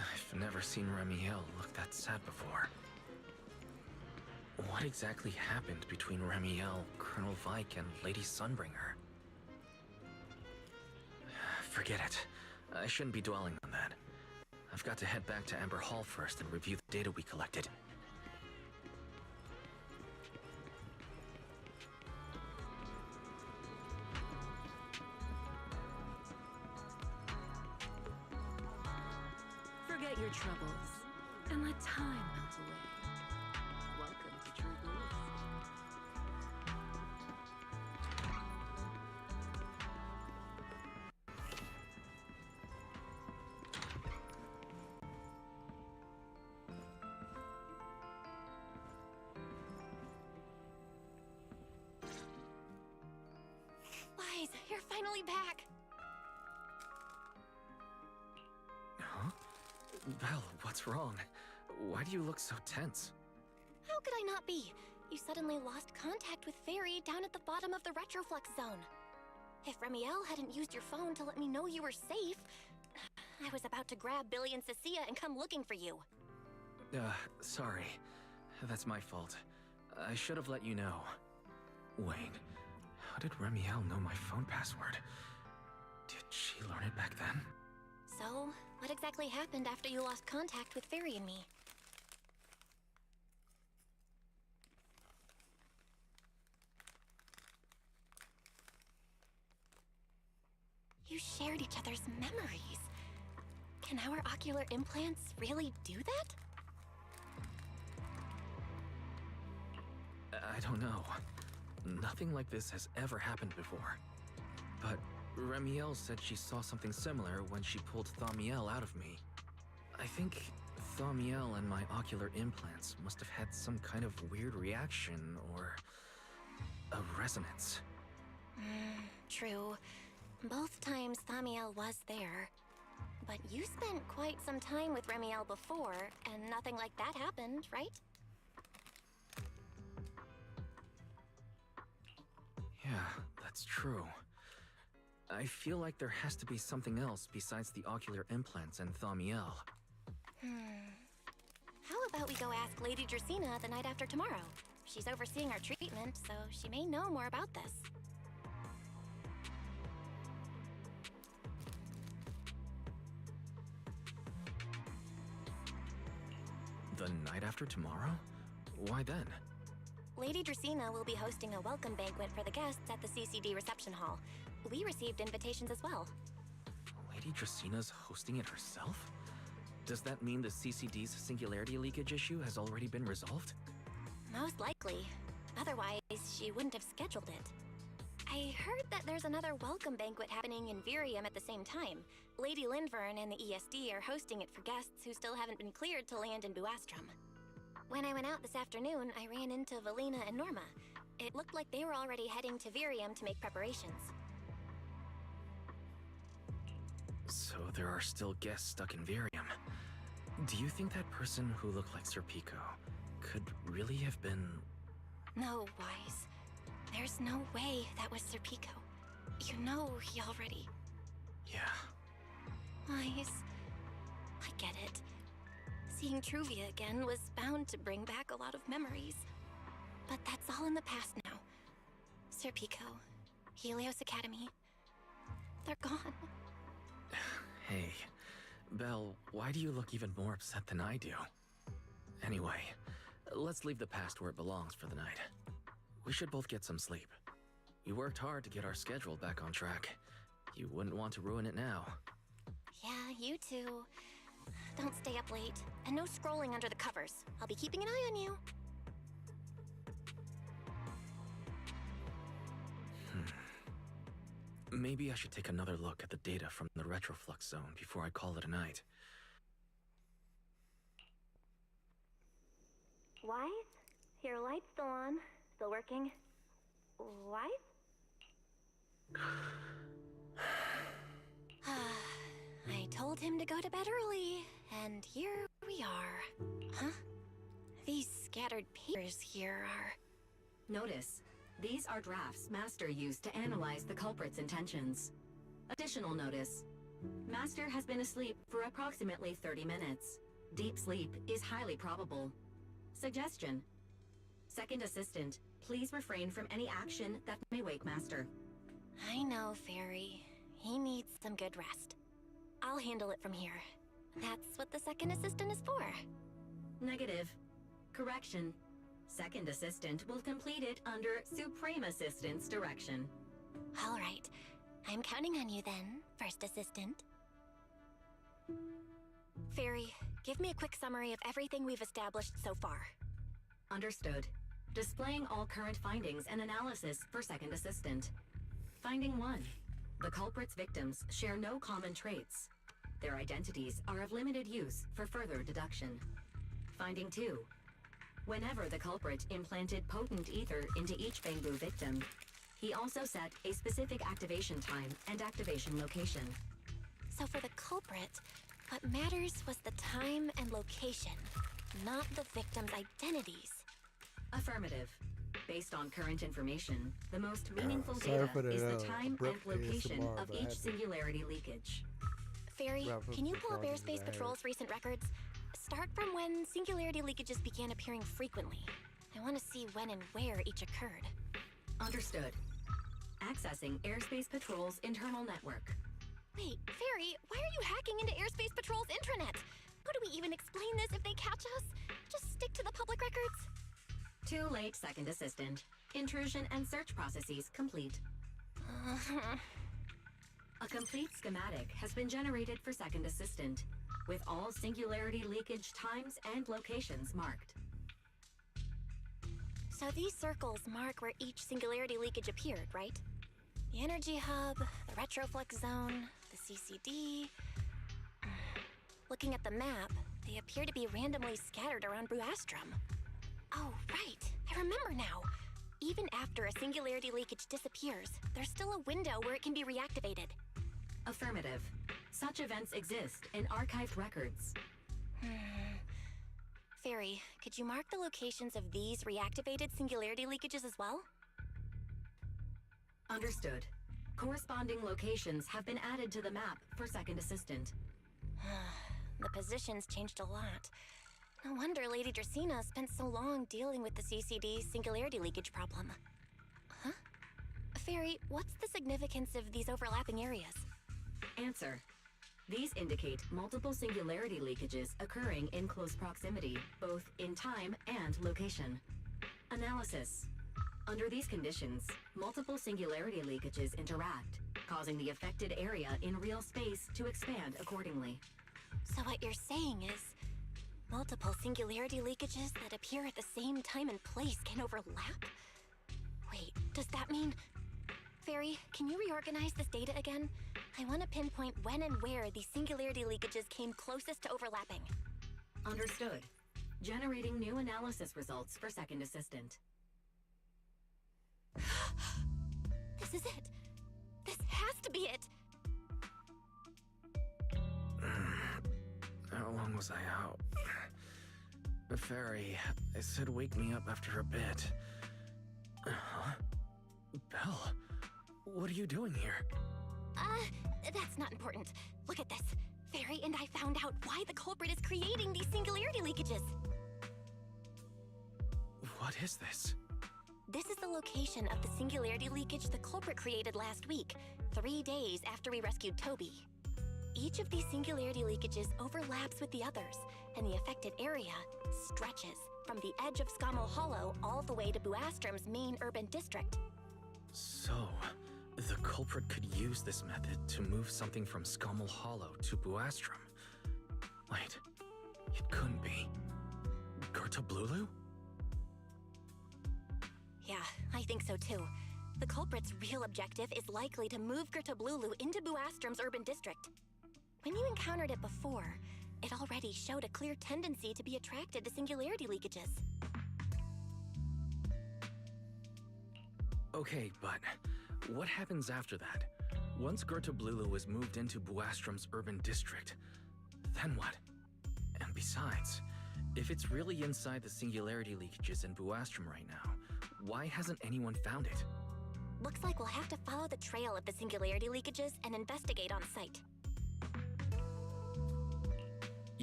I've never seen Remiel look that sad before. What exactly happened between Remiel, Colonel Vike, and Lady Sunbringer? Forget it. I shouldn't be dwelling on that. I've got to head back to Amber Hall first and review the data we collected. Forget your troubles and let time melt away. Welcome to True Blues. Wise, you're finally back. Huh? Belle, what's wrong? Why do you look so tense? How could I not be? You suddenly lost contact with Fairy down at the bottom of the retroflux zone. If Remiel hadn't used your phone to let me know you were safe, I was about to grab Billy and Cecilia and come looking for you. Sorry. That's my fault. I should have let you know. Wait, how did Remiel know my phone password? Did she learn it back then? So, what exactly happened after you lost contact with Fairy and me? You shared each other's memories. Can our ocular implants really do that? I don't know. Nothing like this has ever happened before. But Remiel said she saw something similar when she pulled Thaumiel out of me. I think Thaumiel and my ocular implants must have had some kind of weird reaction or a resonance. True. Both times Thaumiel was there. But you spent quite some time with Remiel before, and nothing like that happened, right? Yeah, that's true. I feel like there has to be something else besides the ocular implants and Thaumiel. How about we go ask Lady Dracaena the night after tomorrow? She's overseeing our treatment, so she may know more about this. The night after tomorrow? Why then? Lady Dracaena will be hosting a welcome banquet for the guests at the CCD reception hall. We received invitations as well. Lady Dracena's hosting it herself? Does that mean the CCD's singularity leakage issue has already been resolved? Most likely. Otherwise, she wouldn't have scheduled it. I heard that there's another welcome banquet happening in Virium at the same time. Lady Lindvern and the ESD are hosting it for guests who still haven't been cleared to land in Buastrom. When I went out this afternoon, I ran into Valina and Norma. It looked like they were already heading to Virium to make preparations. So there are still guests stuck in Virium. Do you think that person who looked like Sir Pico could really have been... No, Wise. There's no way that was Sir Pico. You know he already... Yeah. Wise, I get it. Seeing Truvia again was bound to bring back a lot of memories. But that's all in the past now. Sir Pico, Helios Academy, they're gone. Hey, Belle, why do you look even more upset than I do? Anyway, let's leave the past where it belongs for the night. We should both get some sleep. We worked hard to get our schedule back on track. You wouldn't want to ruin it now. Yeah, you too. Don't stay up late, and no scrolling under the covers. I'll be keeping an eye on you. Maybe I should take another look at the data from the retroflux zone before I call it a night. Wise? Your light's still on. Still working. Wise? I told him to go to bed early, and here we are. Huh? These scattered papers here are... Notice, these are drafts Master used to analyze the culprit's intentions. Additional notice, Master has been asleep for approximately 30 minutes. Deep sleep is highly probable. Suggestion. Second Assistant, please refrain from any action that may wake Master. I know, Fairy. He needs some good rest. I'll handle it from here. That's what the second assistant is for. Negative. Correction. Second Assistant will complete it under Supreme Assistant's direction. All right. I'm counting on you then, first assistant. Fairy, give me a quick summary of everything we've established so far. Understood. Displaying all current findings and analysis for Second Assistant. Finding 1. The culprit's victims share no common traits. Their identities are of limited use for further deduction. Finding 2. Whenever the culprit implanted potent ether into each Bangbu victim, he also set a specific activation time and activation location. So for the culprit, what matters was the time and location, not the victim's identities. Affirmative. Based on current information, the most meaningful sorry data for the, is the time and abrupt location ASMR, of but I each had to- singularity leakage. Fairy, Wrap up can you the pull up problems Airspace I had. Patrol's recent records? Start from when singularity leakages began appearing frequently. I want to see when and where each occurred. Understood. Accessing Airspace Patrol's internal network. Wait, Fairy, why are you hacking into Airspace Patrol's intranet? How do we even explain this if they catch us? Just stick to the public records? Too late, Second Assistant. Intrusion and search processes complete. A complete schematic has been generated for Second Assistant, with all singularity leakage times and locations marked. So these circles mark where each singularity leakage appeared, right? The energy hub, the retroflex zone, the CCD. Looking at the map, they appear to be randomly scattered around Buastrom. Oh, right. I remember now. Even after a singularity leakage disappears, there's still a window where it can be reactivated. Affirmative. Such events exist in archived records. Fairy, could you mark the locations of these reactivated singularity leakages as well? Understood. Corresponding locations have been added to the map for Second Assistant. The positions changed a lot. No wonder Lady Dracaena spent so long dealing with the CCD singularity leakage problem. Huh? Fairy, what's the significance of these overlapping areas? Answer. These indicate multiple singularity leakages occurring in close proximity, both in time and location. Analysis. Under these conditions, multiple singularity leakages interact, causing the affected area in real space to expand accordingly. So what you're saying is, multiple singularity leakages that appear at the same time and place can overlap? Wait, does that mean... Fairy, can you reorganize this data again? I want to pinpoint when and where these singularity leakages came closest to overlapping. Understood. Generating new analysis results for Second Assistant. This is it. This has to be it. How long was I out? The fairy, I said wake me up after a bit. Huh? Belle, what are you doing here? That's not important. Look at this. Fairy and I found out why the culprit is creating these singularity leakages. What is this? This is the location of the singularity leakage the culprit created last week, 3 days after we rescued Toby. Each of these singularity leakages overlaps with the others, and the affected area stretches from the edge of Scommel Hollow all the way to Buastrom's main urban district. So, the culprit could use this method to move something from Scommel Hollow to Buastrom. Wait, it couldn't be. Gertablulu? Yeah, I think so too. The culprit's real objective is likely to move Gertablulu into Buastrom's urban district. When you encountered it before, it already showed a clear tendency to be attracted to singularity leakages. Okay, but what happens after that? Once Gertablulu is moved into Buastrom's urban district, then what? And besides, if it's really inside the singularity leakages in Buastrom right now, why hasn't anyone found it? Looks like we'll have to follow the trail of the singularity leakages and investigate on site.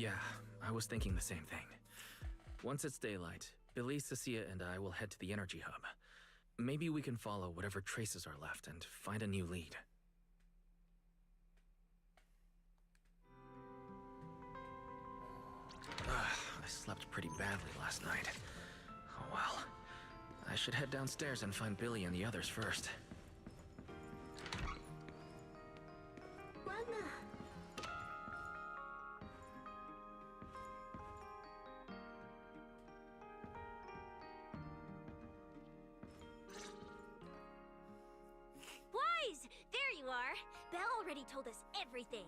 Yeah, I was thinking the same thing. Once it's daylight, Billy, Cecilia, and I will head to the energy hub. Maybe we can follow whatever traces are left and find a new lead. I slept pretty badly last night. Oh well. I should head downstairs and find Billy and the others first. Wise! There you are! Belle already told us everything.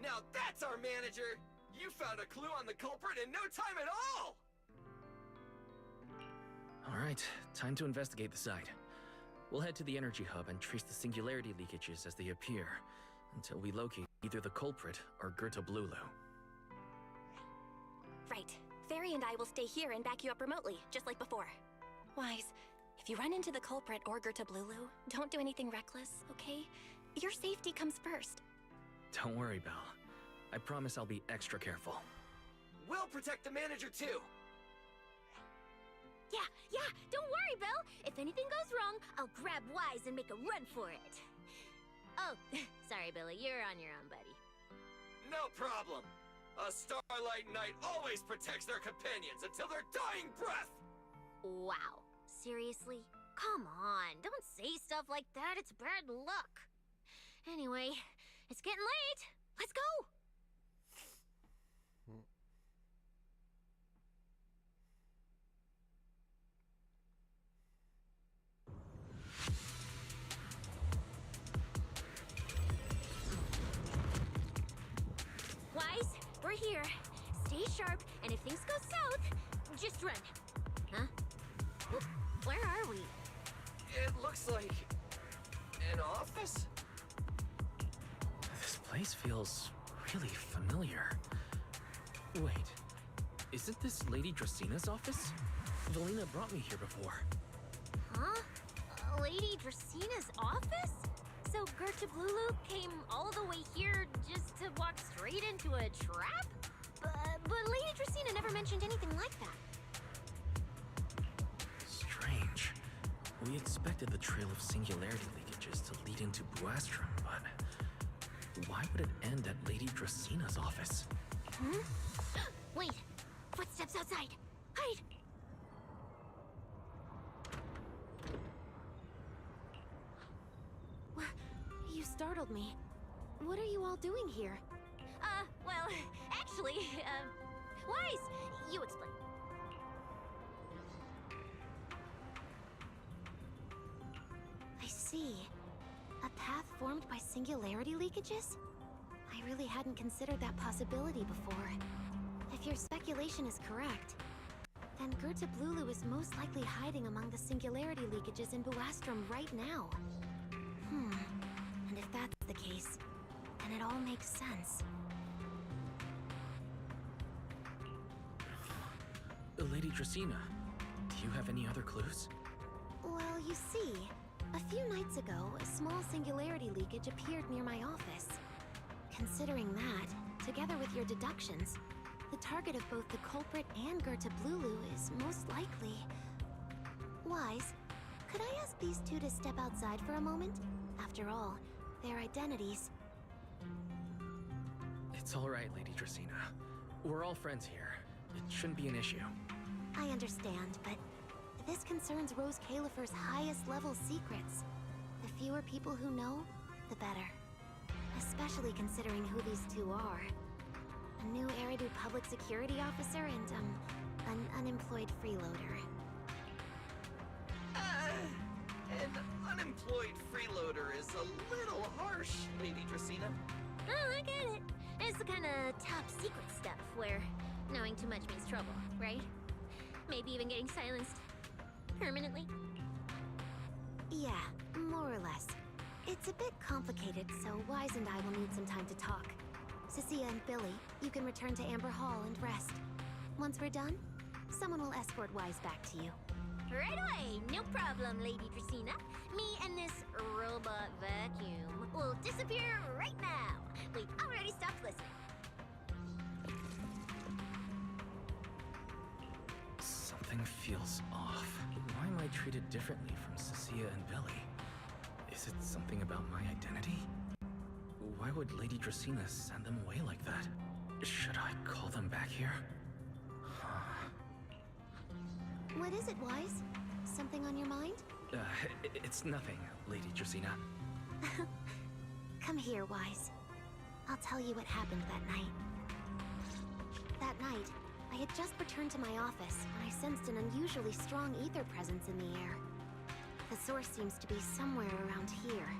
Now that's our manager! You found a clue on the culprit in no time at all! Alright, time to investigate the site. We'll head to the energy hub and trace the singularity leakages as they appear, until we locate either the culprit or Goethe Blulu. Right. Fairy and I will stay here and back you up remotely, just like before. Wise, if you run into the culprit or Goethe Blulu, don't do anything reckless, okay? Your safety comes first. Don't worry, Belle. I promise I'll be extra careful. We'll protect the manager too! Yeah, don't worry, Belle. If anything goes wrong, I'll grab Wise and make a run for it. Oh, sorry, Billy, you're on your own, buddy. No problem! A Starlight Knight always protects their companions until their dying breath! Wow, seriously? Come on, don't say stuff like that, it's bad luck. Anyway, it's getting late. Let's go! Wise, we're here. Stay sharp, and if things go south, just run. Huh? Where are we? It looks like... an office? This place feels really familiar. Wait, isn't this Lady Dracina's office? Valina brought me here before. Huh? Lady Dracina's office? So Goethe Blulu came all the way here just to walk straight into a trap? But Lady Dracina never mentioned anything like that. Strange. We expected the trail of singularity leakages to lead into Buastrum, but why would it end at Lady Dracina's office? Hmm? Wait! Footsteps outside! Hide! You startled me. What are you all doing here? Well, actually, Wise, you explain. I see. A path formed by singularity leakages? I really hadn't considered that possibility before. If your speculation is correct, then Goethe Blulu is most likely hiding among the singularity leakages in Buastrum right now. And if that's the case, then it all makes sense. Lady Dracina, do you have any other clues? Well, you see, a few nights ago, a small singularity leakage appeared near my office. Considering that, together with your deductions, the target of both the culprit and Goethe Blulu is most likely... Wise, could I ask these two to step outside for a moment? After all, their identities... It's all right, Lady Dracina. We're all friends here. It shouldn't be an issue. I understand, but this concerns Rose Califer's highest level secrets. The fewer people who know, the better. Especially considering who these two are. A new Eridu public security officer and, an unemployed freeloader. An unemployed freeloader is a little harsh, Lady Dracina. Oh, I get it. It's the kind of top secret stuff where knowing too much means trouble, right? Maybe even getting silenced permanently. Yeah, more or less. It's a bit complicated, so Wise and I will need some time to talk. Cecilia and Billy, you can return to Amber Hall and rest. Once we're done, someone will escort Wise back to you. Right away! No problem, Lady Dracina. Me and this robot vacuum will disappear right now. We've already stopped listening. Something feels off. Why am I treated differently from Cecilia and Billy? Is it something about my identity? Why would Lady Dracaena send them away like that? Should I call them back here? What is it, Wise? Something on your mind? It's nothing, Lady Dracaena. Come here, Wise. I'll tell you what happened that night. That night, I had just returned to my office when I sensed an unusually strong ether presence in the air. The source seems to be somewhere around here.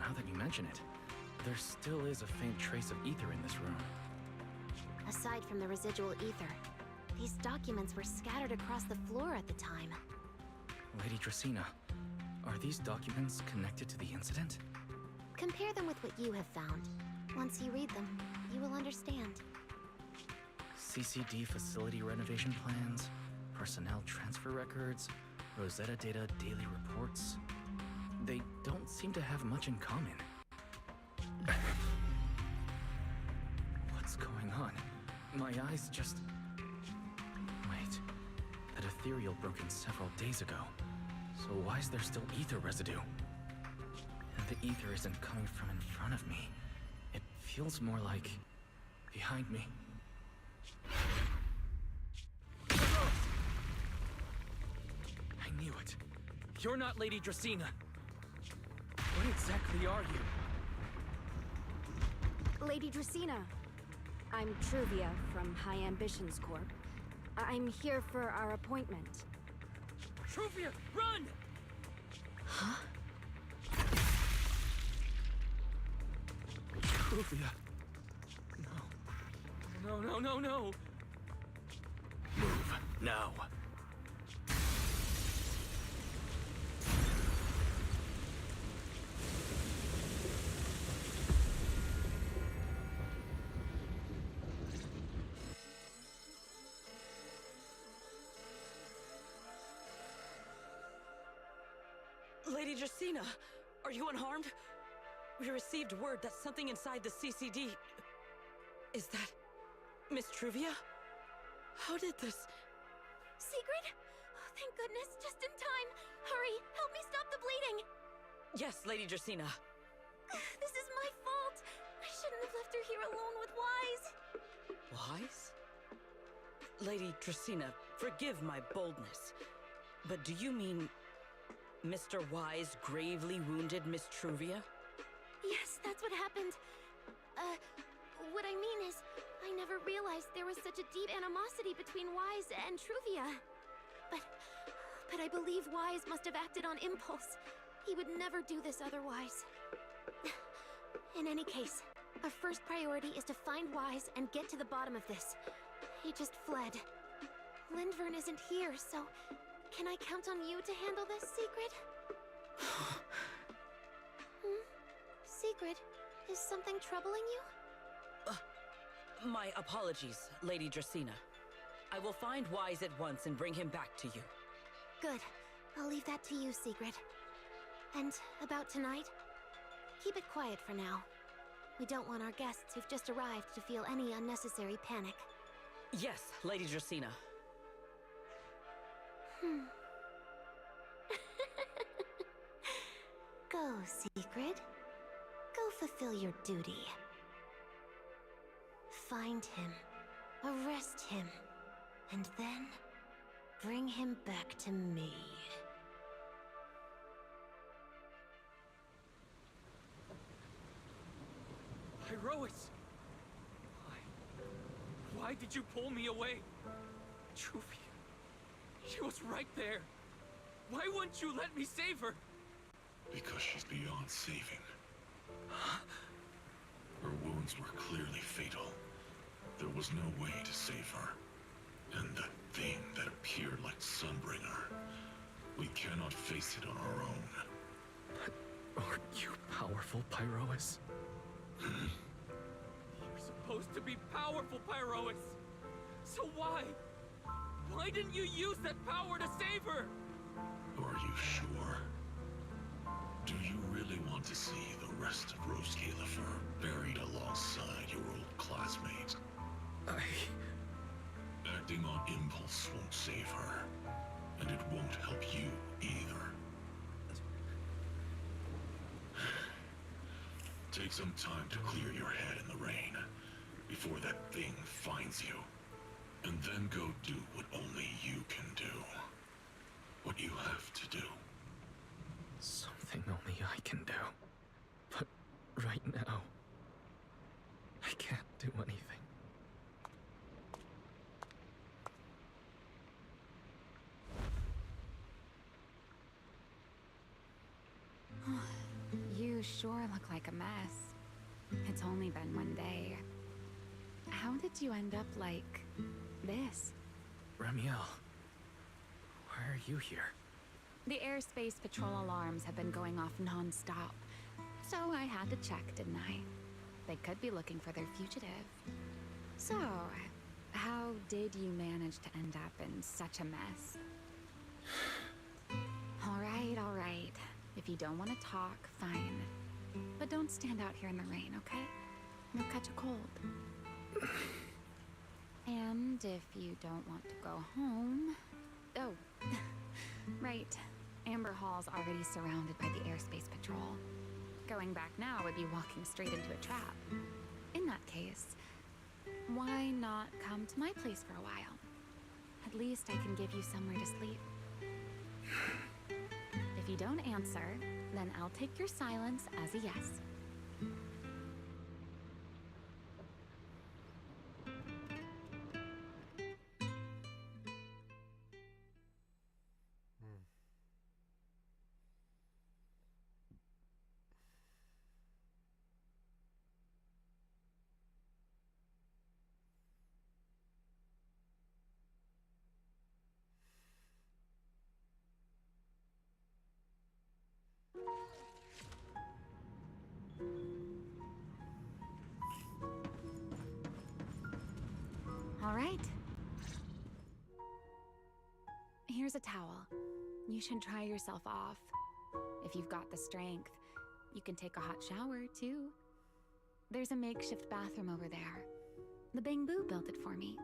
Now that you mention it, there still is a faint trace of ether in this room. Aside from the residual ether, these documents were scattered across the floor at the time. Lady Dracaena, are these documents connected to the incident? Compare them with what you have found. Once you read them, you will understand. CCD facility renovation plans, personnel transfer records, Rosetta data daily reports. They don't seem to have much in common. What's going on? My eyes just... Wait, that ethereal broke in several days ago. So why is there still ether residue? And the ether isn't coming from in front of me. It feels more like... behind me. I knew it. You're not Lady Dracaena. What exactly are you? Lady Dracaena. I'm Truvia from High Ambitions Corp. I'm here for our appointment. Truvia, run! Huh? Truvia. No. Move, now. Lady Dracaena, are you unharmed? We received word that something inside the CCD... Is that... Miss Truvia? How did this... Sigrid? Oh, thank goodness, just in time. Hurry, help me stop the bleeding. Yes, Lady Dracaena. This is my fault. I shouldn't have left her here alone with Wise. Wise? Lady Dracaena, forgive my boldness. But do you mean... Mr. Wise gravely wounded Miss Truvia? Yes, that's what happened. What I mean is, I never realized there was such a deep animosity between Wise and Truvia. But I believe Wise must have acted on impulse. He would never do this otherwise. In any case, our first priority is to find Wise and get to the bottom of this. He just fled. Lindvern isn't here, so... Can I count on you to handle this, Sigrid? Sigrid, is something troubling you? My apologies, Lady Dracaena. I will find Wise at once and bring him back to you. Good. I'll leave that to you, Sigrid. And about tonight? Keep it quiet for now. We don't want our guests who've just arrived to feel any unnecessary panic. Yes, Lady Dracaena. Go, Sigrid. Go fulfill your duty. Find him, arrest him, and then bring him back to me. Pyrois! Why did you pull me away? Truvia. She was right there. Why wouldn't you let me save her? Because she's beyond saving. Her wounds were clearly fatal. There was no way to save her. And that thing that appeared like Sunbringer, we cannot face it on our own. But aren't you powerful, Pyrois? You're supposed to be powerful, Pyrois. So why? Why didn't you use that power to save her? Are you sure? Do you really want to see the rest of Rose Califer buried alongside your old classmate? I... Acting on impulse won't save her, and it won't help you either. Take some time to clear your head in the rain before that thing finds you. And then go do what only you can do. What you have to do. Something only I can do. But right now, I can't do anything. You sure look like a mess. It's only been one day. How did you end up like this? Ramiel, why are you here? The airspace patrol alarms have been going off non-stop, so I had to check, didn't I? They could be looking for their fugitive. So, how did you manage to end up in such a mess? All right. If you don't want to talk, fine. But don't stand out here in the rain, okay? You'll catch a cold. And if you don't want to go home... Oh, right. Amber Hall's already surrounded by the airspace patrol. Going back now would be walking straight into a trap. In that case, why not come to my place for a while? At least I can give you somewhere to sleep. If you don't answer, then I'll take your silence as a yes. All right. Here's a towel. You should dry yourself off. If you've got the strength, you can take a hot shower, too. There's a makeshift bathroom over there. The Bamboo built it for me.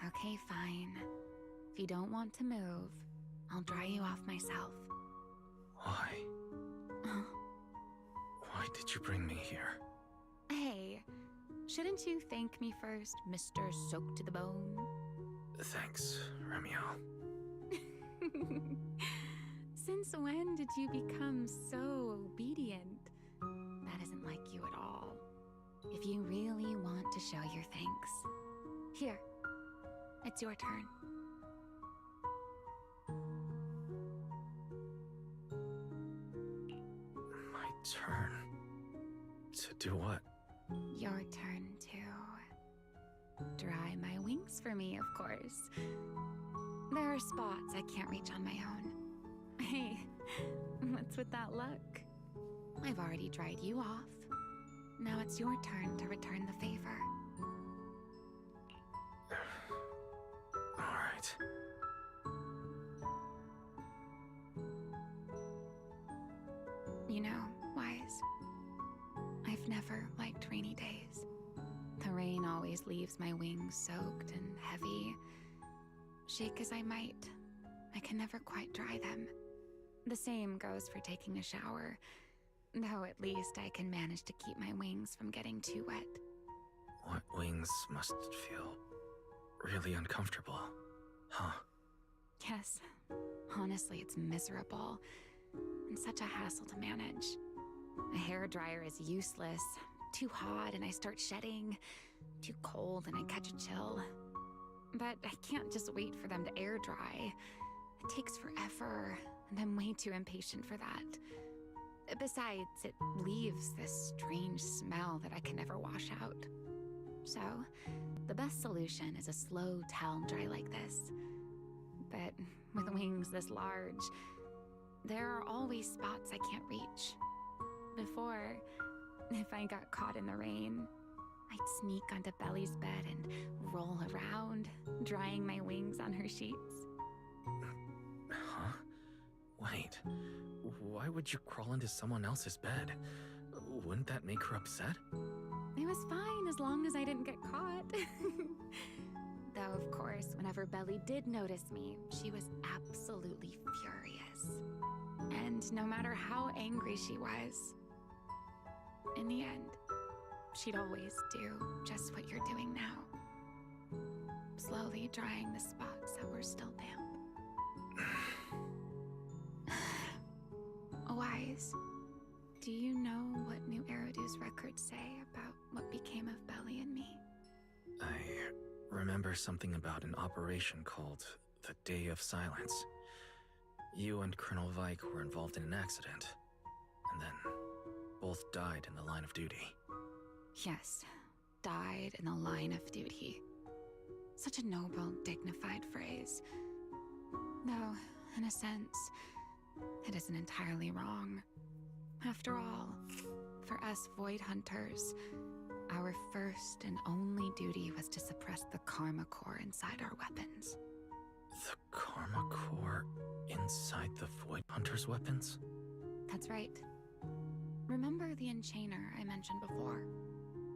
Okay, fine. If you don't want to move, I'll dry you off myself. Why? Why did you bring me here? Hey, shouldn't you thank me first, Mr. Soaked to the Bone? Thanks, Ramiel. Since when did you become so obedient? That isn't like you at all. If you really want to show your thanks, here, it's your turn. My turn? To do what? Your turn to dry my wings for me, of course. There are spots I can't reach on my own. Hey, what's with that look? I've already dried you off. Now it's your turn to return the favor. All right. You know, Wise, I've never liked rainy days. The rain always leaves my wings soaked and heavy. Shake as I might, I can never quite dry them. The same goes for taking a shower, though at least I can manage to keep my wings from getting too wet. Wet wings must feel really uncomfortable, huh? Yes, honestly, it's miserable and such a hassle to manage. A hairdryer is useless. Too hot and I start shedding. Too cold and I catch a chill. But I can't just wait for them to air dry. It takes forever, and I'm way too impatient for that. Besides, it leaves this strange smell that I can never wash out. So, the best solution is a slow towel dry like this. But with wings this large, there are always spots I can't reach. Before, if I got caught in the rain, I'd sneak onto Belly's bed and roll around, drying my wings on her sheets. Huh? Wait, why would you crawl into someone else's bed? Wouldn't that make her upset? It was fine as long as I I didn't get caught. Though, of course, whenever Belly did notice me, she was absolutely furious. And no matter how angry she was, in the end, she'd always do just what you're doing now. Slowly drying the spots that were still damp. Wise, do you know what New Eridu's records say about what became of Belly and me? I remember something about an operation called the Day of Silence. You and Colonel Vike were involved in an accident, and then both died in the line of duty. Yes, died in the line of duty. Such a noble, dignified phrase. Though, in a sense, it isn't entirely wrong. After all, for us Void Hunters, our first and only duty was to suppress the Karma Core inside our weapons. The Karma Core inside the Void Hunter's weapons? That's right. Remember the Enchainer I mentioned before?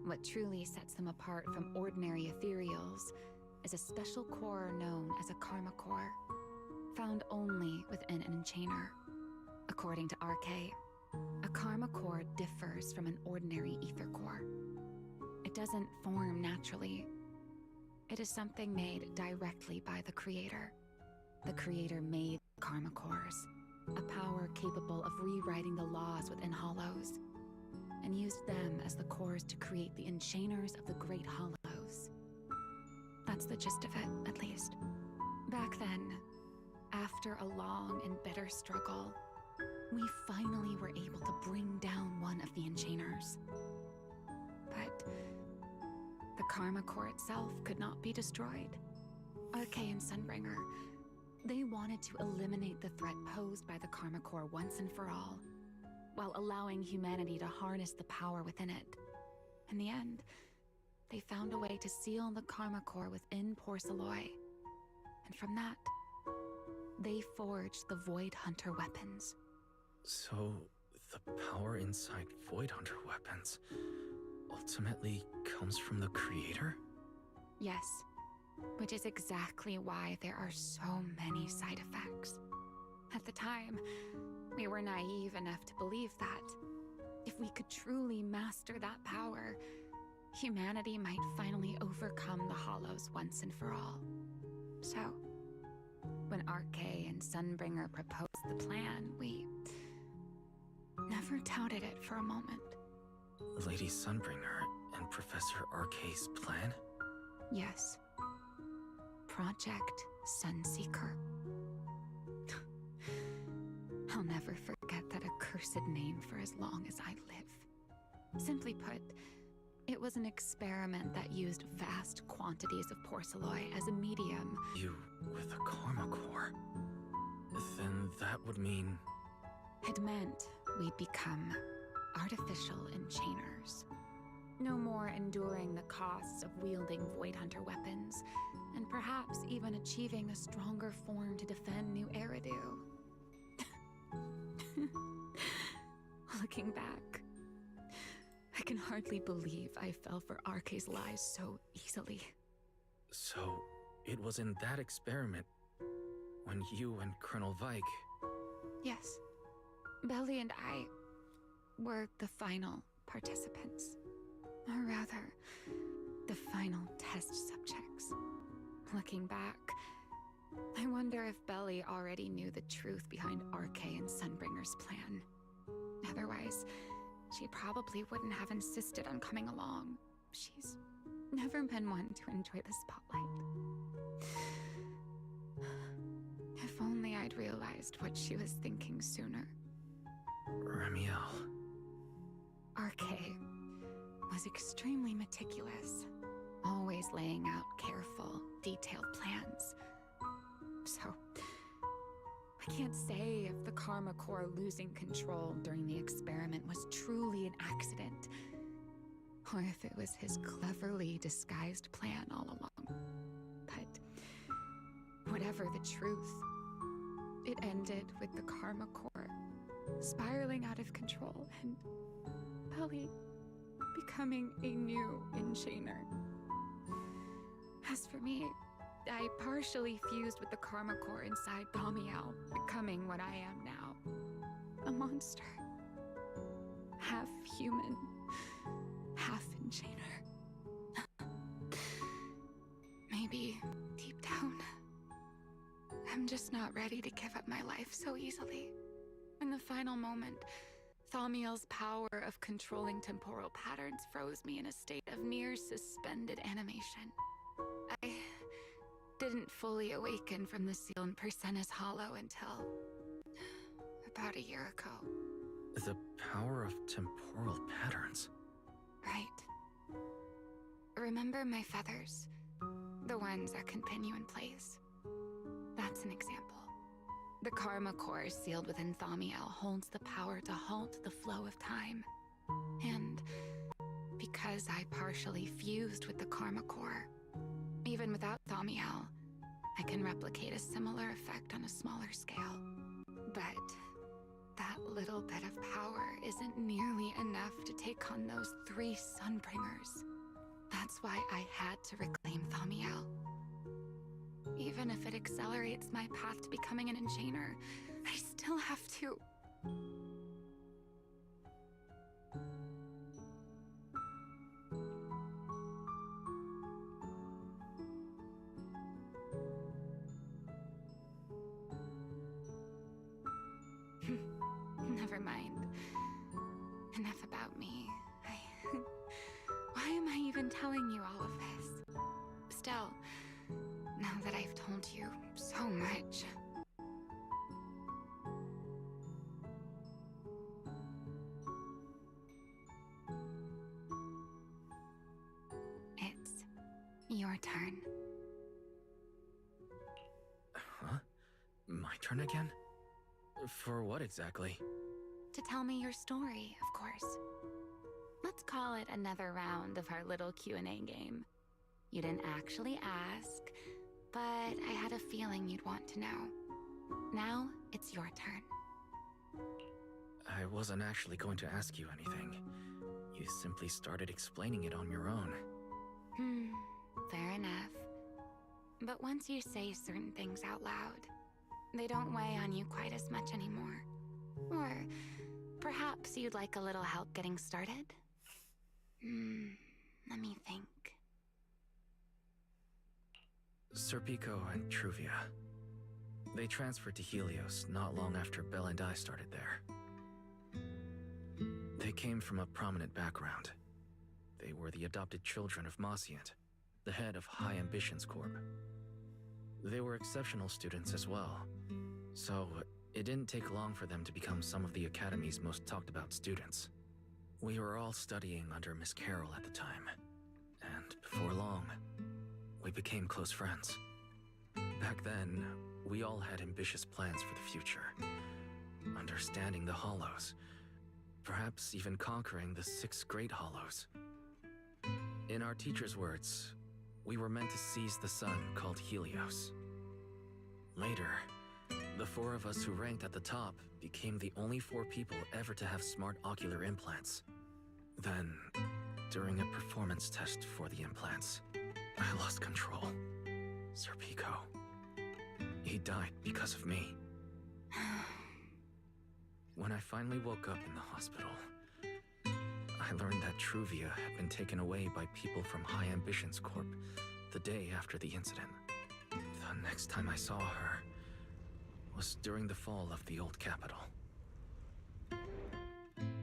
What truly sets them apart from ordinary ethereals is a special core known as a Karma Core, found only within an Enchainer. According to RK, a Karma Core differs from an ordinary Ether Core. It doesn't form naturally. It is something made directly by the Creator. The Creator made Karma Cores, a power capable of rewriting the laws within Hollows, and used them as the cores to create the Enchainers of the Great Hollows. That's the gist of it, at least. Back then, after a long and bitter struggle, we finally were able to bring down one of the Enchainers. But the Karma Core itself could not be destroyed. RK and Sunbringer, they wanted to eliminate the threat posed by the Karma Core once and for all, while allowing humanity to harness the power within it. In the end, they found a way to seal the Karma Core within Porceloy. And from that, they forged the Void Hunter weapons. So, the power inside Void Hunter weapons ultimately comes from the Creator? Yes, which is exactly why there are so many side effects. At the time, we were naive enough to believe that if we could truly master that power, humanity might finally overcome the Hollows once and for all. So, when RK and Sunbringer proposed the plan, we never doubted it for a moment. Lady Sunbringer and Professor RK's plan? Yes. Project Sunseeker. I'll never forget that accursed name for as long as I live. Simply put, it was an experiment that used vast quantities of porceloy as a medium. You with a Karma Core? Then that would mean... It meant we'd become artificial Enchainers. No more enduring the costs of wielding Void Hunter weapons, and perhaps even achieving a stronger form to defend New Eridu. Looking back, I can hardly believe I fell for RK's lies so easily. So, it was in that experiment when you and Colonel Vike... Yes. Belly and I were the final participants. Or rather, the final test subjects. Looking back, I wonder if Belly already knew the truth behind RK and Sunbringer's plan. Otherwise, she probably wouldn't have insisted on coming along. She's never been one to enjoy the spotlight. If only I'd realized what she was thinking sooner. Ramiel. RK was extremely meticulous, always laying out careful, detailed plans. So, I can't say if the Karma Core losing control during the experiment was truly an accident, or if it was his cleverly disguised plan all along. But whatever the truth, it ended with the Karma Core spiraling out of control and Belly becoming a new enchainer. As for me, I partially fused with the karma core inside Thaumiel, becoming what I am now. A monster. Half human, half enchainer. Maybe, deep down, I'm just not ready to give up my life so easily. In the final moment, Thaumiel's power of controlling temporal patterns froze me in a state of near suspended animation. I didn't fully awaken from the seal in Persena's Hollow until about a year ago. The power of temporal patterns. Right. Remember my feathers? The ones that can pin you in place. That's an example. The karma core sealed within Thaumiel holds the power to halt the flow of time. And because I partially fused with the karma core, even without Thaumiel, I can replicate a similar effect on a smaller scale. But that little bit of power isn't nearly enough to take on those 3 Sunbringers. That's why I had to reclaim Thaumiel. Even if it accelerates my path to becoming an enchainer, I still have to... Never mind. Enough about me. Why am I even telling you all of this? Still, now that I've told you so much... It's your turn. Huh? My turn again? For what exactly? To tell me your story, of course. Let's call it another round of our little Q&A game. You didn't actually ask, but I had a feeling you'd want to know. Now, it's your turn. I wasn't actually going to ask you anything. You simply started explaining it on your own. Fair enough. But once you say certain things out loud, they don't weigh on you quite as much anymore. Or perhaps you'd like a little help getting started? Let me think. Serpico and Truvia. They transferred to Helios not long after Belle and I started there. They came from a prominent background. They were the adopted children of Mosient, the head of High Ambitions Corp. They were exceptional students as well, so it didn't take long for them to become some of the Academy's most talked about students. We were all studying under Miss Carroll at the time, and before long, we became close friends. Back then, we all had ambitious plans for the future. Understanding the Hollows, perhaps even conquering the 6 Great Hollows. In our teacher's words, we were meant to seize the sun called Helios. Later, the 4 of us who ranked at the top became the only 4 people ever to have smart ocular implants. Then, during a performance test for the implants, I lost control. Serpico. He died because of me. When I finally woke up in the hospital, I learned that Truvia had been taken away by people from High Ambitions Corp the day after the incident. The next time I saw her was during the fall of the old capital.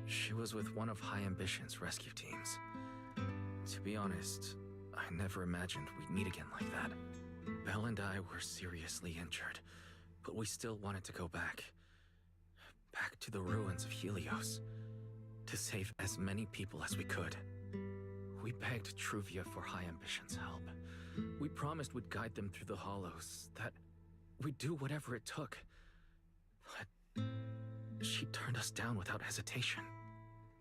She was with one of High Ambition's rescue teams. To be honest, I never imagined we'd meet again like that. Belle and I were seriously injured, but we still wanted to go back. Back to the ruins of Helios, to save as many people as we could. We begged Truvia for High Ambition's help. We promised we'd guide them through the Hollows, that we'd do whatever it took. But she turned us down without hesitation.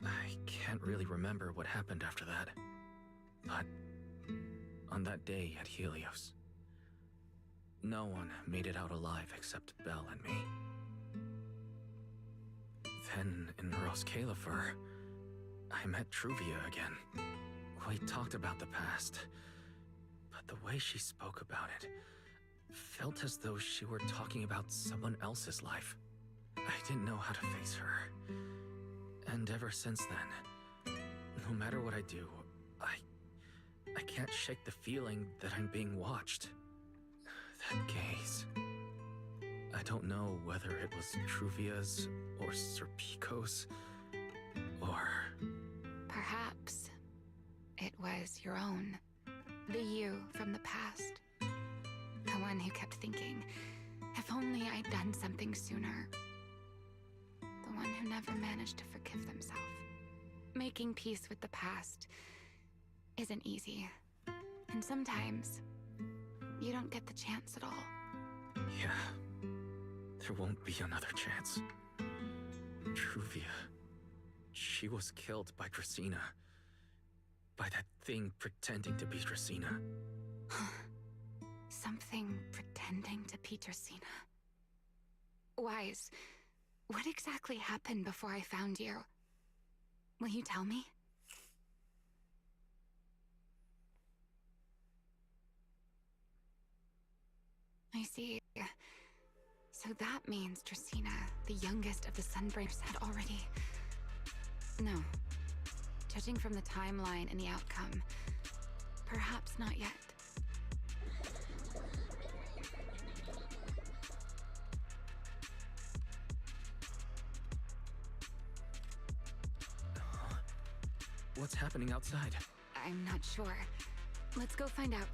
I can't really remember what happened after that. But on that day at Helios, no one made it out alive except Belle and me. Then in Roskalefer, I met Truvia again. We talked about the past, but the way she spoke about it felt as though she were talking about someone else's life. I didn't know how to face her. And ever since then, no matter what I do, I can't shake the feeling that I'm being watched. That gaze. I don't know whether it was Truvia's or Serpico's, or... Perhaps it was your own. The you from the past. The one who kept thinking, if only I'd done something sooner. The one who never managed to forgive themselves. Making peace with the past isn't easy. And sometimes, you don't get the chance at all. Yeah. There won't be another chance. Truvia. She was killed by Dracena. By that thing pretending to be Dracena. Something pretending to be Dracena. Wise, what exactly happened before I found you? Will you tell me? I see. So that means Dracena, the youngest of the Sunbreakers, had already... No. Judging from the timeline and the outcome, perhaps not yet. What's happening outside? I'm not sure. Let's go find out.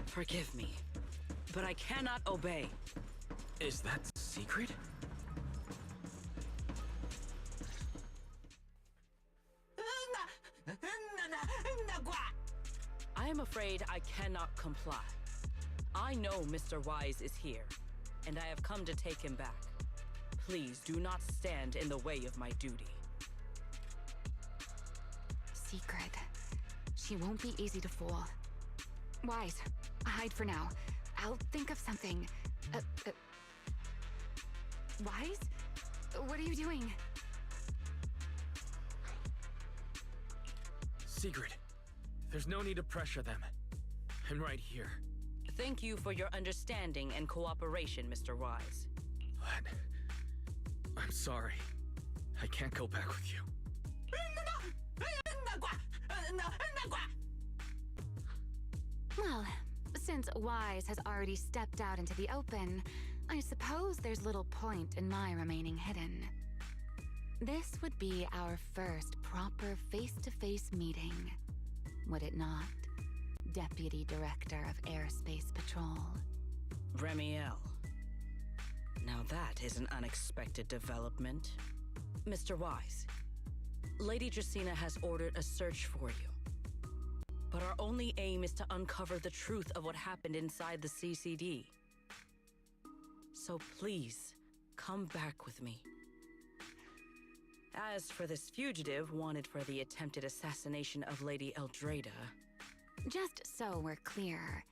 Forgive me, but I cannot obey. Is that secret? I am afraid I cannot comply. I know Mr. Wise is here, and I have come to take him back. Please do not stand in the way of my duty. Secret. She won't be easy to fool. Wise, hide for now. I'll think of something. Wise? What are you doing? Secret. There's no need to pressure them. I'm right here. Thank you for your understanding and cooperation, Mr. Wise. But... I'm sorry. I can't go back with you. Well, since Wise has already stepped out into the open, I suppose there's little point in my remaining hidden. This would be our first proper face-to-face meeting, would it not, Deputy Director of Airspace Patrol? Remiel. Now that is an unexpected development. Mr. Wise, Lady Dracena has ordered a search for you. But our only aim is to uncover the truth of what happened inside the CCD. So please, come back with me. As for this fugitive wanted for the attempted assassination of Lady Eldrada... Just so we're clear,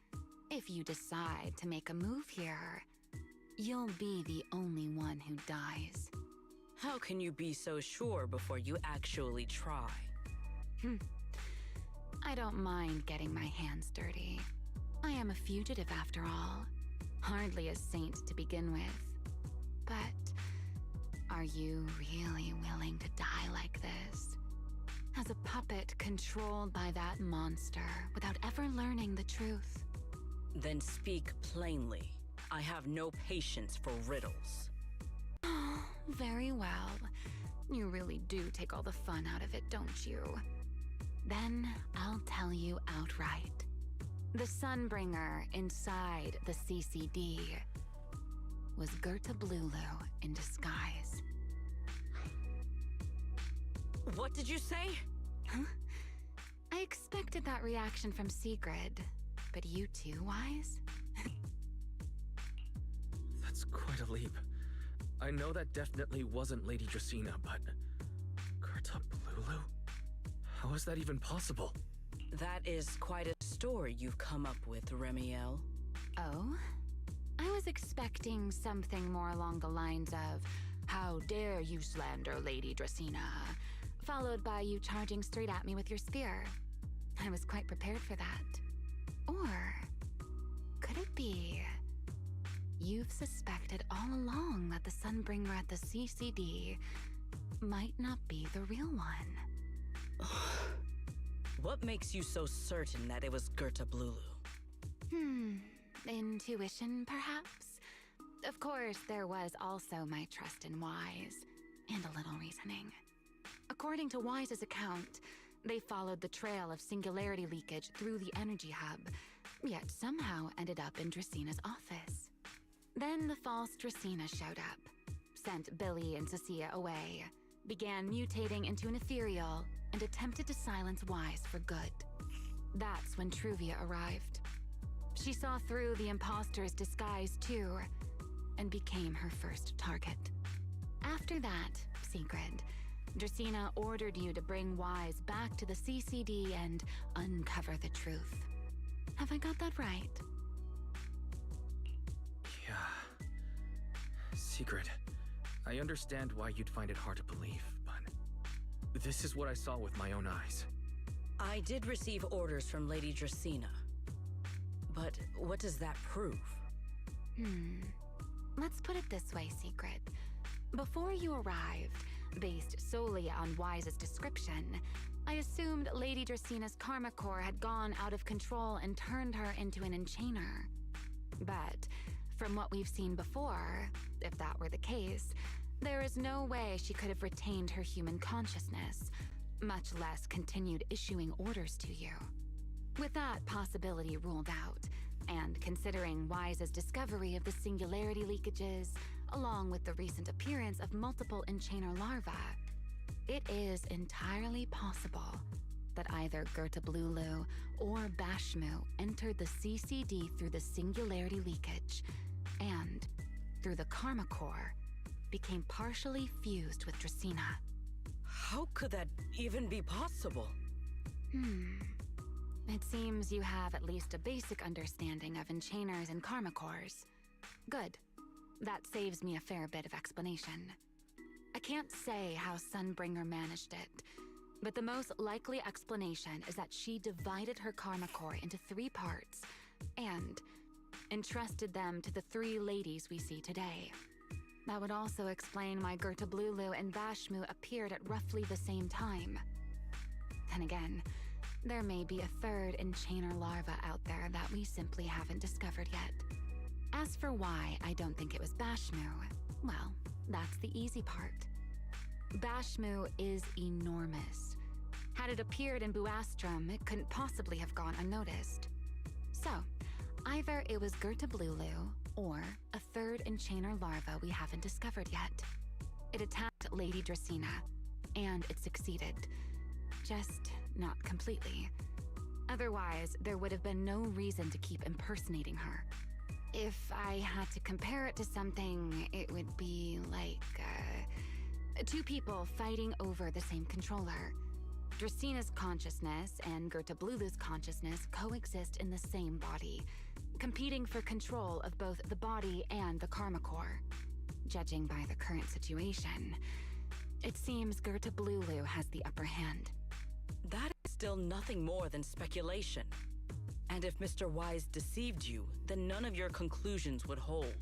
if you decide to make a move here, you'll be the only one who dies. How can you be so sure before you actually try? I don't mind getting my hands dirty. I am a fugitive after all. Hardly a saint to begin with. But are you really willing to die like this? As a puppet controlled by that monster without ever learning the truth? Then speak plainly. I have no patience for riddles. Very well. You really do take all the fun out of it, don't you? Then I'll tell you outright. The Sunbringer inside the CCD was Gerta Blulu in disguise. What did you say? Huh? I expected that reaction from Sigrid, but you too, Wise? That's quite a leap. I know that definitely wasn't Lady Dracena, but... Gerta Blulu? How is that even possible? That is quite a story you've come up with, Remiel. Oh? I was expecting something more along the lines of, "How dare you slander Lady Dracena?" followed by you charging straight at me with your spear. I was quite prepared for that. Or could it be you've suspected all along that the Sunbringer at the CCD might not be the real one? What makes you so certain that it was Gerta Blulu? Intuition, perhaps? Of course, there was also my trust in Wise, and a little reasoning. According to Wise's account, they followed the trail of singularity leakage through the energy hub, yet somehow ended up in Dracena's office. Then the false Dracena showed up, sent Billy and Cecilia away, began mutating into an ethereal, and attempted to silence Wise for good. That's when Truvia arrived. She saw through the imposter's disguise too, and became her first target. After that, Sigrid, Dracena ordered you to bring Wise back to the CCD and uncover the truth. Have I got that right? Yeah. Secret. I understand why you'd find it hard to believe, but this is what I saw with my own eyes. I did receive orders from Lady Dracena. But what does that prove? Let's put it this way, Secret. Before you arrived, based solely on Wise's description, I assumed Lady Dracena's karma core had gone out of control and turned her into an enchainer. But from what we've seen before, if that were the case, there is no way she could have retained her human consciousness, much less continued issuing orders to you. With that possibility ruled out, and considering Wise's discovery of the singularity leakages, along with the recent appearance of multiple enchainer larvae, it is entirely possible that either Gerta Blulu or Bashmu entered the CCD through the singularity leakage, and, through the karma core, became partially fused with Dracena. How could that even be possible? It seems you have at least a basic understanding of enchainers and karma cores. Good. That saves me a fair bit of explanation. I can't say how Sunbringer managed it, but the most likely explanation is that she divided her karma core into 3 parts and entrusted them to the 3 ladies we see today. That would also explain why Gerta Blulu and Bashmu appeared at roughly the same time. Then again, there may be a 3rd enchainer larva out there that we simply haven't discovered yet. As for why I don't think it was Bashmu, well, that's the easy part. Bashmu is enormous. Had it appeared in Buastrum, it couldn't possibly have gone unnoticed. So, either it was Gerta Blulu, or a 3rd enchainer larva we haven't discovered yet. It attacked Lady Dracena, and it succeeded. Just not completely. Otherwise, there would have been no reason to keep impersonating her. If I had to compare it to something, it would be like, 2 people fighting over the same controller. Dracena's consciousness and Gerta Blulu's consciousness coexist in the same body, competing for control of both the body and the karma core. Judging by the current situation, it seems Gerta Blulu has the upper hand. That is still nothing more than speculation. And if Mr. Wise deceived you, then none of your conclusions would hold.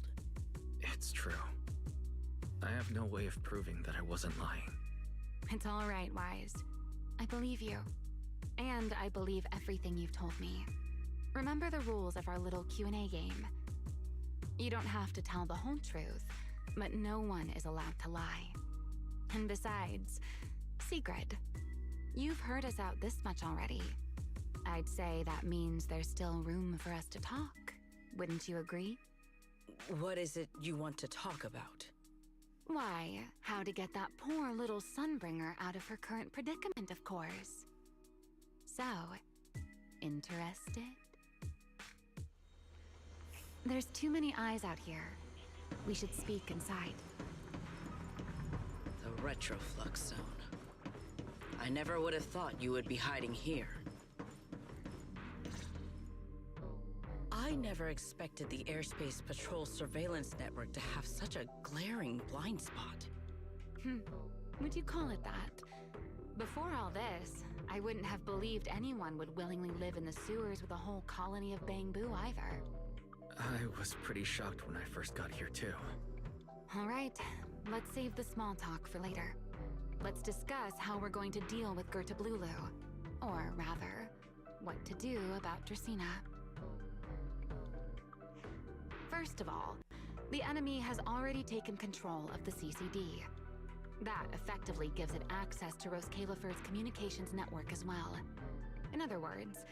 It's true. I have no way of proving that I wasn't lying. It's all right, Wise. I believe you. And I believe everything you've told me. Remember the rules of our little Q&A game. You don't have to tell the whole truth, but no one is allowed to lie. And besides, Sigrid, you've heard us out this much already. I'd say that means there's still room for us to talk. Wouldn't you agree? What is it you want to talk about? Why, how to get that poor little Sunbringer out of her current predicament, of course. So, interested? There's too many eyes out here. We should speak inside. The Retroflux Zone. I never would have thought you would be hiding here. I never expected the Airspace Patrol surveillance network to have such a glaring blind spot. Would you call it that? Before all this, I wouldn't have believed anyone would willingly live in the sewers with a whole colony of Bangbu either. I was pretty shocked when I first got here, too. All right, let's save the small talk for later. Let's discuss how we're going to deal with Gertablulu. Or rather, what to do about Dracena. First of all, the enemy has already taken control of the CCD. That effectively gives it access to Roskalifer's communications network as well. In other words,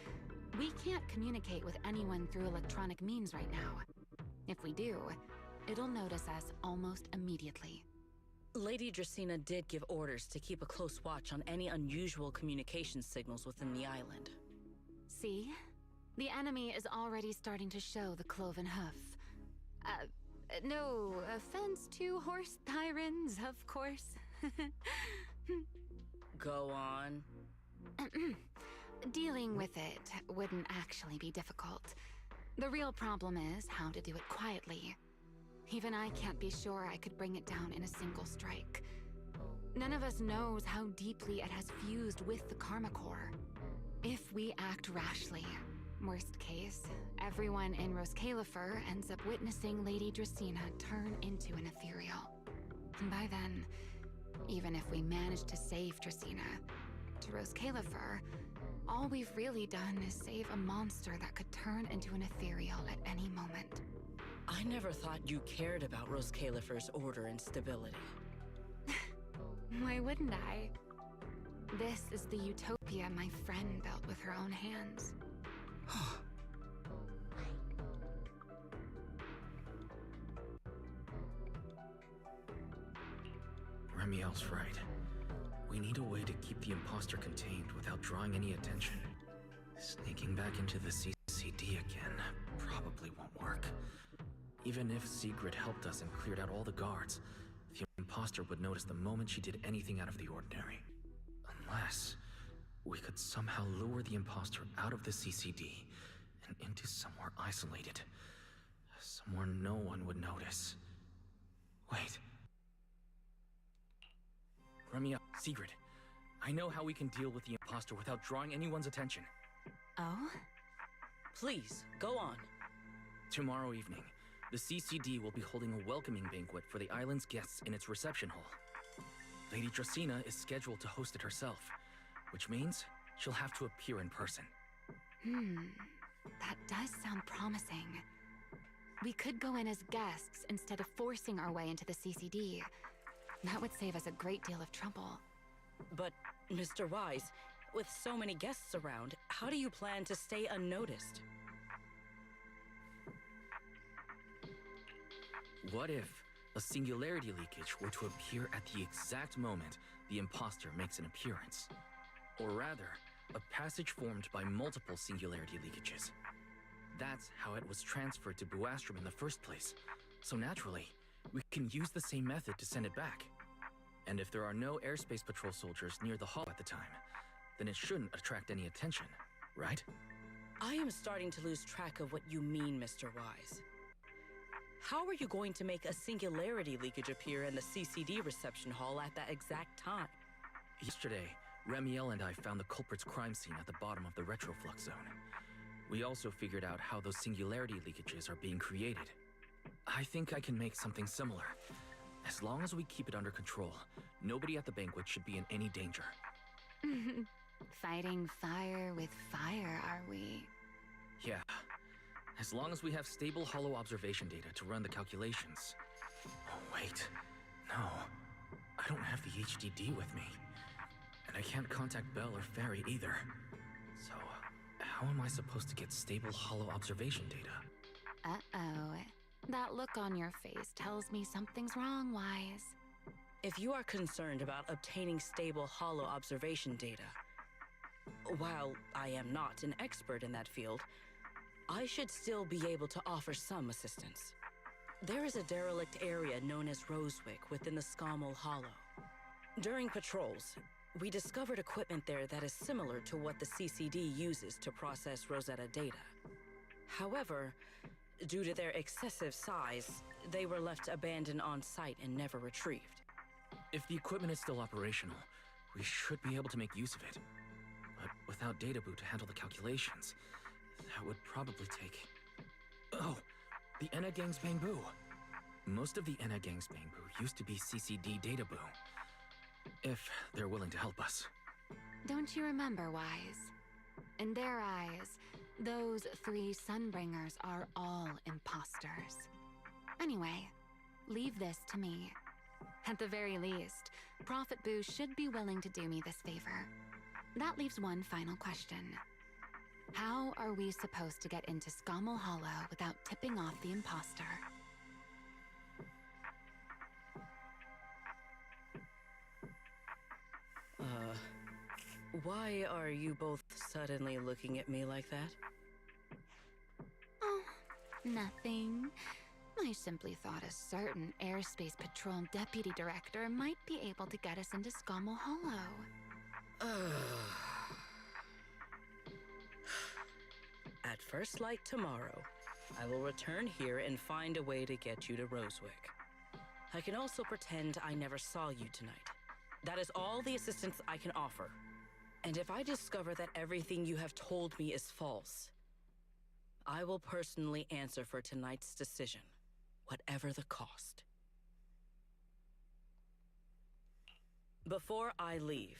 we can't communicate with anyone through electronic means right now. If we do, it'll notice us almost immediately. Lady Dracena did give orders to keep a close watch on any unusual communication signals within the island. See? The enemy is already starting to show the cloven hoof. No offense to horse tyrants, of course. Go on. Dealing with it wouldn't actually be difficult. The real problem is how to do it quietly. Even I can't be sure I could bring it down in a single strike. None of us knows how deeply it has fused with the Karma Core. If we act rashly, worst case, everyone in Roskalifer ends up witnessing Lady Dracena turn into an ethereal. And by then, even if we manage to save Dracena, to Roskalifer, all we've really done is save a monster that could turn into an ethereal at any moment. I never thought you cared about Roskalifer's order and stability. Why wouldn't I? This is the utopia my friend built with her own hands. Remiel's right. We need a way to keep the imposter contained without drawing any attention. Sneaking back into the CCD again probably won't work. Even if Sigrid helped us and cleared out all the guards, the imposter would notice the moment she did anything out of the ordinary. Unless we could somehow lure the imposter out of the CCD and into somewhere isolated. Somewhere no one would notice. Wait. Remiel, Sigrid, I know how we can deal with the imposter without drawing anyone's attention. Oh? Please, go on. Tomorrow evening, the CCD will be holding a welcoming banquet for the island's guests in its reception hall. Lady Dracena is scheduled to host it herself, which means she'll have to appear in person. That does sound promising. We could go in as guests instead of forcing our way into the CCD. That would save us a great deal of trouble. But, Mr. Wise, with so many guests around, how do you plan to stay unnoticed? What if a singularity leakage were to appear at the exact moment the imposter makes an appearance? Or rather, a passage formed by multiple singularity leakages. That's how it was transferred to Buastrom in the first place. So naturally, we can use the same method to send it back. And if there are no airspace patrol soldiers near the hall at the time, then it shouldn't attract any attention, right? I am starting to lose track of what you mean, Mr. Wise. How are you going to make a singularity leakage appear in the CCD reception hall at that exact time? Yesterday, Remiel and I found the culprit's crime scene at the bottom of the retroflux zone. We also figured out how those singularity leakages are being created. I think I can make something similar. As long as we keep it under control, nobody at the banquet should be in any danger. Fighting fire with fire, are we? Yeah. As long as we have stable hollow observation data to run the calculations. Oh, wait. No. I don't have the HDD with me. And I can't contact Bell or Ferry either. So, how am I supposed to get stable hollow observation data? Uh-oh. That look on your face tells me something's wrong, Wise. If you are concerned about obtaining stable hollow observation data, while I am not an expert in that field, I should still be able to offer some assistance. There is a derelict area known as Rosewick within the Scommel Hollow. During patrols, we discovered equipment there that is similar to what the CCD uses to process Rosetta data. However, due to their excessive size, they were left abandoned on site and never retrieved. If the equipment is still operational, we should be able to make use of it. But without data boot to handle the calculations, that would probably take... Oh, the Enna Gang's Bangbu. Most of the Enna Gang's Bangbu used to be CCD data boo. If they're willing to help us. Don't you remember, Wise? In their eyes, those 3 Sunbringers are all imposters. Anyway, leave this to me. At the very least, Prophet Boo should be willing to do me this favor. That leaves one final question. How are we supposed to get into Scommel Hollow without tipping off the imposter? Why are you both suddenly looking at me like that? Oh, nothing. I simply thought a certain Airspace Patrol Deputy Director might be able to get us into Scommel Hollow. At first light tomorrow, I will return here and find a way to get you to Rosewick. I can also pretend I never saw you tonight. That is all the assistance I can offer. And if I discover that everything you have told me is false, I will personally answer for tonight's decision, whatever the cost. Before I leave,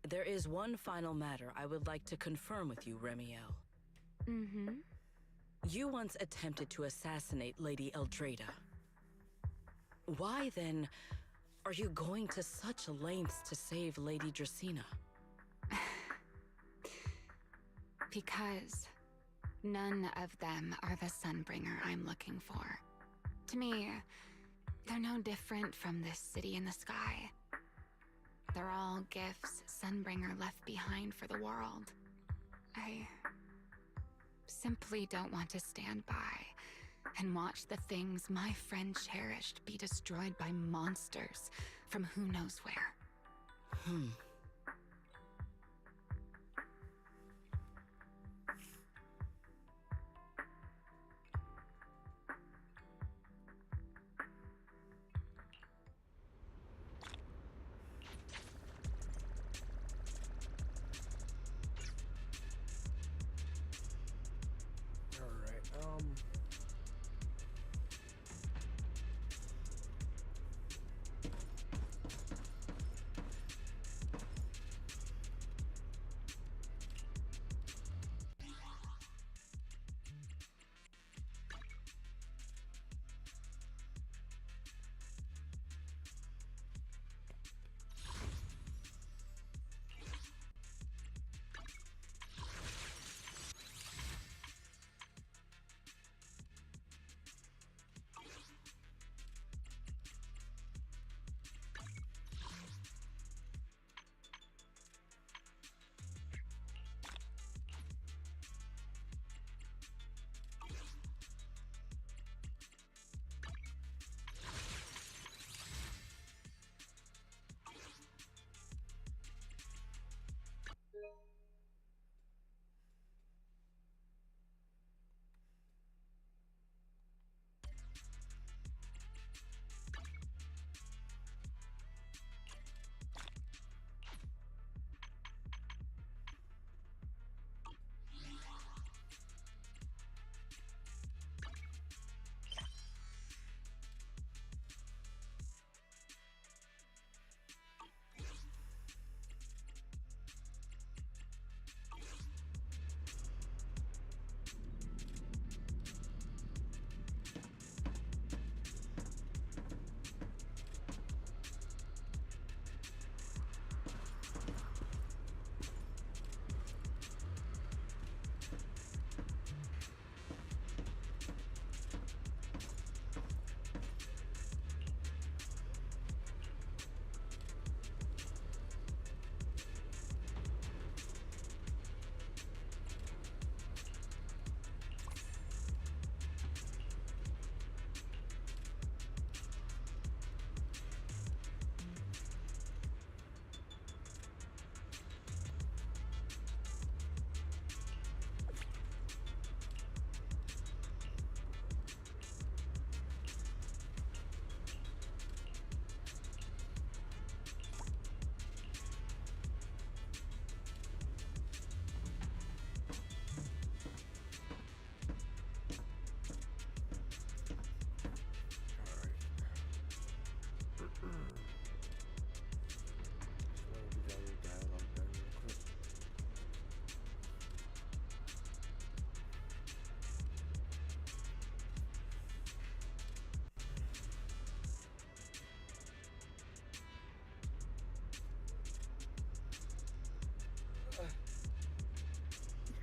there is one final matter I would like to confirm with you, Remiel. Mm-hmm. You once attempted to assassinate Lady Eldrada. Why, then, are you going to such lengths to save Lady Dracena? Because none of them are the Sunbringer I'm looking for. To me, they're no different from this city in the sky. They're all gifts Sunbringer left behind for the world. I simply don't want to stand by and watch the things my friend cherished be destroyed by monsters from who knows where.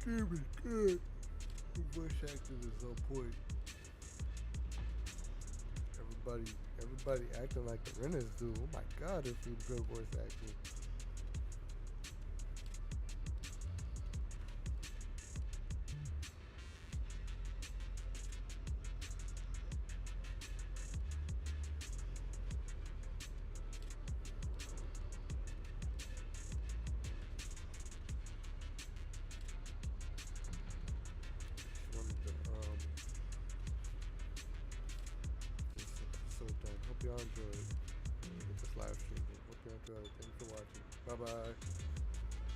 game is good. The voice acting is on point. Everybody acting like the Renners do. Oh my god, this is good voice acting. So done. Hope y'all enjoyed. Get this live stream. Hope y'all enjoyed. Thanks for watching. Bye bye.